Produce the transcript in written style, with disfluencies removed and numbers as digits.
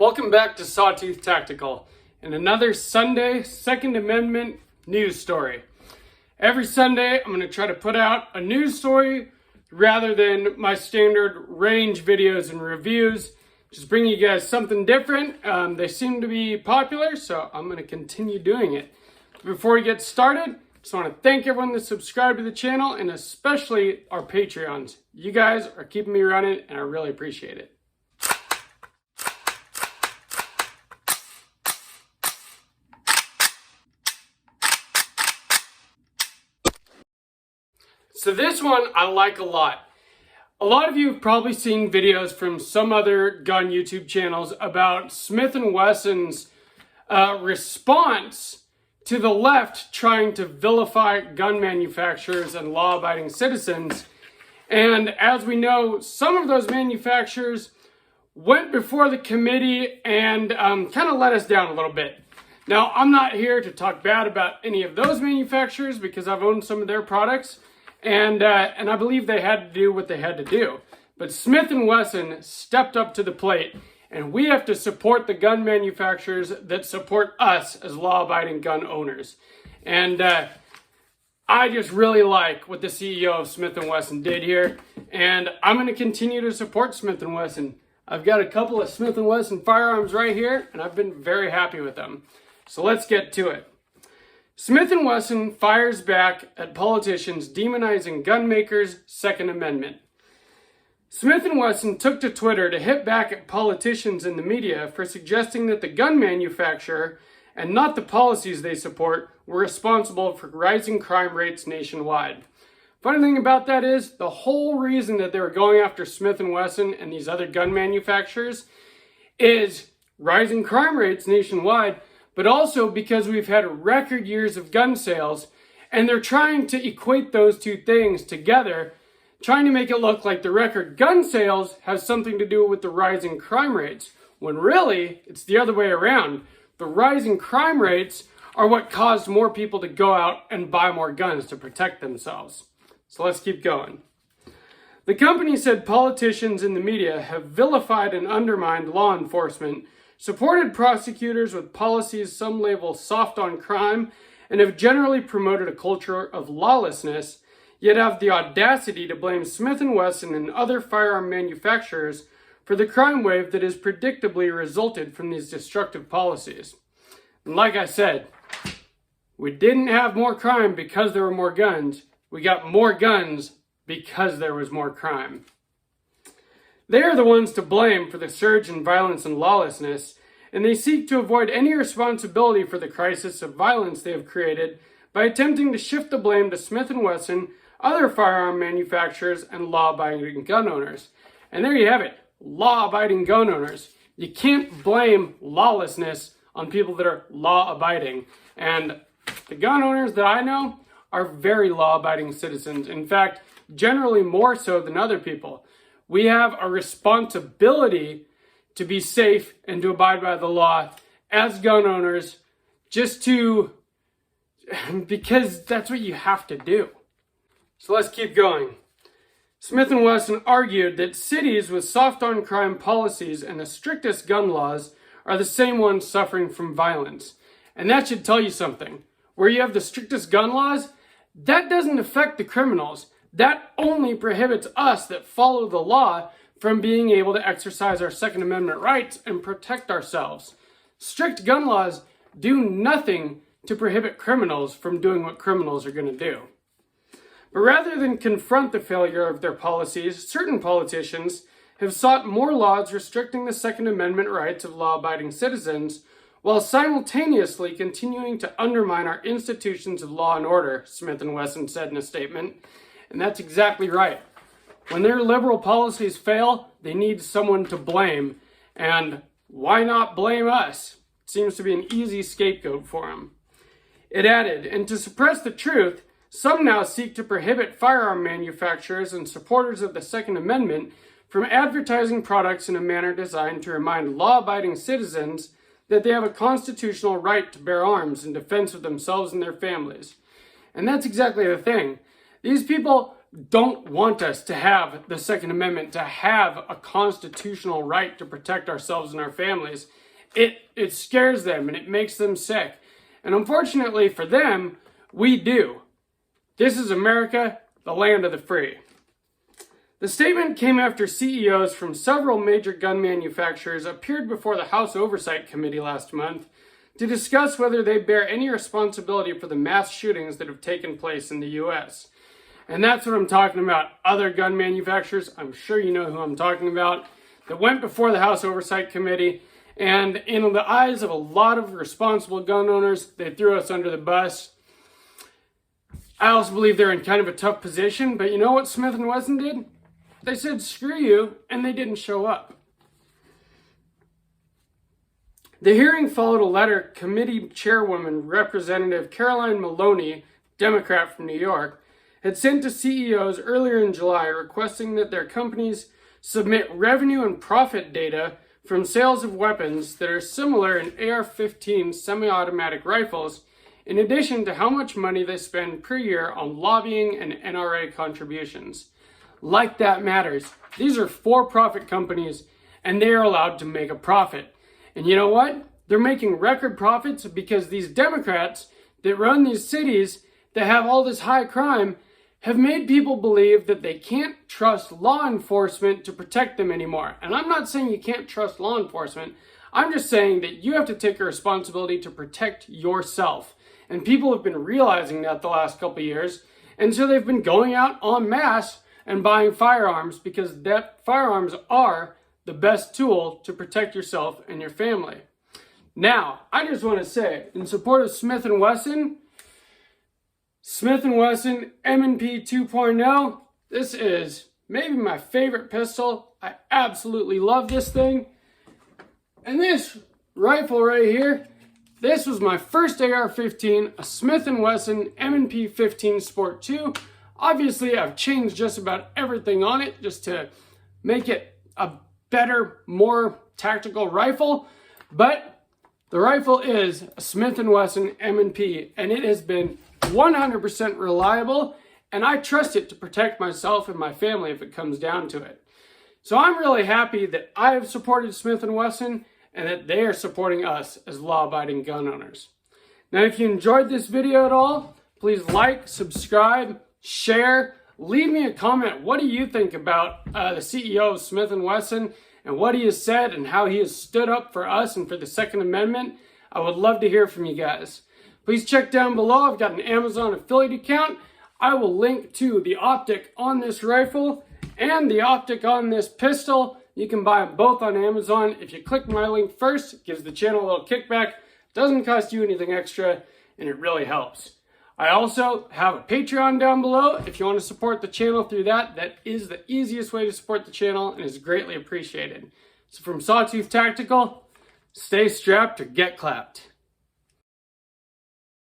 Welcome back to Sawtooth Tactical and another Sunday Second Amendment news story. Every Sunday I'm going to try to put out a news story rather than my standard range videos and reviews. Just bring you guys something different. They seem to be popular, so I'm going to continue doing it. Before we get started, just want to thank everyone that subscribed to the channel and especially our Patreons. You guys are keeping me running and I really appreciate it. So this one I like a lot. A lot of you have probably seen videos from some other gun YouTube channels about Smith & Wesson's response to the left trying to vilify gun manufacturers and law-abiding citizens. And as we know, some of those manufacturers went before the committee and kind of let us down a little bit. Now, I'm not here to talk bad about any of those manufacturers because I've owned some of their products. And I believe they had to do what they had to do. But Smith & Wesson stepped up to the plate, and we have to support the gun manufacturers that support us as law-abiding gun owners. And I just really like what the CEO of Smith & Wesson did here, and I'm going to continue to support Smith & Wesson. I've got a couple of Smith & Wesson firearms right here, and I've been very happy with them. So let's get to it. Smith & Wesson fires back at politicians demonizing gun makers' Second Amendment. Smith & Wesson took to Twitter to hit back at politicians in the media for suggesting that the gun manufacturer and not the policies they support were responsible for rising crime rates nationwide. Funny thing about that is, the whole reason that they were going after Smith & Wesson and these other gun manufacturers is rising crime rates nationwide, but also because we've had record years of gun sales, and they're trying to equate those two things together, trying to make it look like the record gun sales has something to do with the rising crime rates, when really, it's the other way around. The rising crime rates are what caused more people to go out and buy more guns to protect themselves. So let's keep going. The company said politicians in the media have vilified and undermined law enforcement, supported prosecutors with policies some label soft on crime, and have generally promoted a culture of lawlessness, yet have the audacity to blame Smith & Wesson and other firearm manufacturers for the crime wave that has predictably resulted from these destructive policies. And like I said, we didn't have more crime because there were more guns. We got more guns because there was more crime. They are the ones to blame for the surge in violence and lawlessness, and they seek to avoid any responsibility for the crisis of violence they have created by attempting to shift the blame to Smith & Wesson, other firearm manufacturers, and law-abiding gun owners. And there you have it, law-abiding gun owners. You can't blame lawlessness on people that are law-abiding. And the gun owners that I know are very law-abiding citizens. In fact, generally more so than other people. We have a responsibility to be safe and to abide by the law as gun owners, because that's what you have to do. So let's keep going. Smith & Wesson argued that cities with soft on crime policies and the strictest gun laws are the same ones suffering from violence. And that should tell you something. Where you have the strictest gun laws, that doesn't affect the criminals. That only prohibits us that follow the law from being able to exercise our Second Amendment rights and protect ourselves. Strict gun laws do nothing to prohibit criminals from doing what criminals are going to do. But rather than confront the failure of their policies, certain politicians have sought more laws restricting the Second Amendment rights of law-abiding citizens while simultaneously continuing to undermine our institutions of law and order, Smith & Wesson said in a statement. And that's exactly right. When their liberal policies fail, they need someone to blame. And why not blame us? It seems to be an easy scapegoat for them. It added, and to suppress the truth, some now seek to prohibit firearm manufacturers and supporters of the Second Amendment from advertising products in a manner designed to remind law-abiding citizens that they have a constitutional right to bear arms in defense of themselves and their families. And that's exactly the thing. These people don't want us to have the Second Amendment, to have a constitutional right to protect ourselves and our families. It scares them and it makes them sick. And unfortunately for them, we do. This is America, the land of the free. The statement came after CEOs from several major gun manufacturers appeared before the House Oversight Committee last month to discuss whether they bear any responsibility for the mass shootings that have taken place in the U.S. And that's what I'm talking about. Other gun manufacturers, I'm sure you know who I'm talking about, that went before the House Oversight Committee. And in the eyes of a lot of responsible gun owners, they threw us under the bus. I also believe they're in kind of a tough position, but you know what Smith & Wesson did? They said, screw you, and they didn't show up. The hearing followed a letter committee chairwoman, Representative Caroline Maloney, Democrat from New York, had sent to CEOs earlier in July requesting that their companies submit revenue and profit data from sales of weapons that are similar in AR-15 semi-automatic rifles, in addition to how much money they spend per year on lobbying and NRA contributions. Like that matters. These are for-profit companies, and they are allowed to make a profit. And you know what? They're making record profits because these Democrats that run these cities that have all this high crime have made people believe that they can't trust law enforcement to protect them anymore. And I'm not saying you can't trust law enforcement. I'm just saying that you have to take a responsibility to protect yourself. And people have been realizing that the last couple of years. And so they've been going out en masse and buying firearms because that firearms are the best tool to protect yourself and your family. Now, I just want to say, in support of Smith & Wesson, M&P 2.0, this is maybe my favorite pistol. I absolutely love this thing. And this rifle right here, this was my first AR-15, a Smith & Wesson M&P 15 Sport 2. Obviously, I've changed just about everything on it just to make it a better, more tactical rifle. But the rifle is a Smith & Wesson M&P, and it has been 100% reliable, and I trust it to protect myself and my family if it comes down to it. So I'm really happy that I have supported Smith & Wesson and that they are supporting us as law-abiding gun owners. Now, if you enjoyed this video at all, please like, subscribe, share, leave me a comment. What do you think about the CEO of Smith & Wesson and what he has said and how he has stood up for us and for the Second Amendment? I would love to hear from you guys. Please check down below. I've got an Amazon affiliate account. I will link to the optic on this rifle and the optic on this pistol. You can buy them both on Amazon. If you click my link first, it gives the channel a little kickback. Doesn't cost you anything extra, and it really helps. I also have a Patreon down below. If you want to support the channel through that, that is the easiest way to support the channel and is greatly appreciated. So from Sawtooth Tactical, stay strapped or get clapped.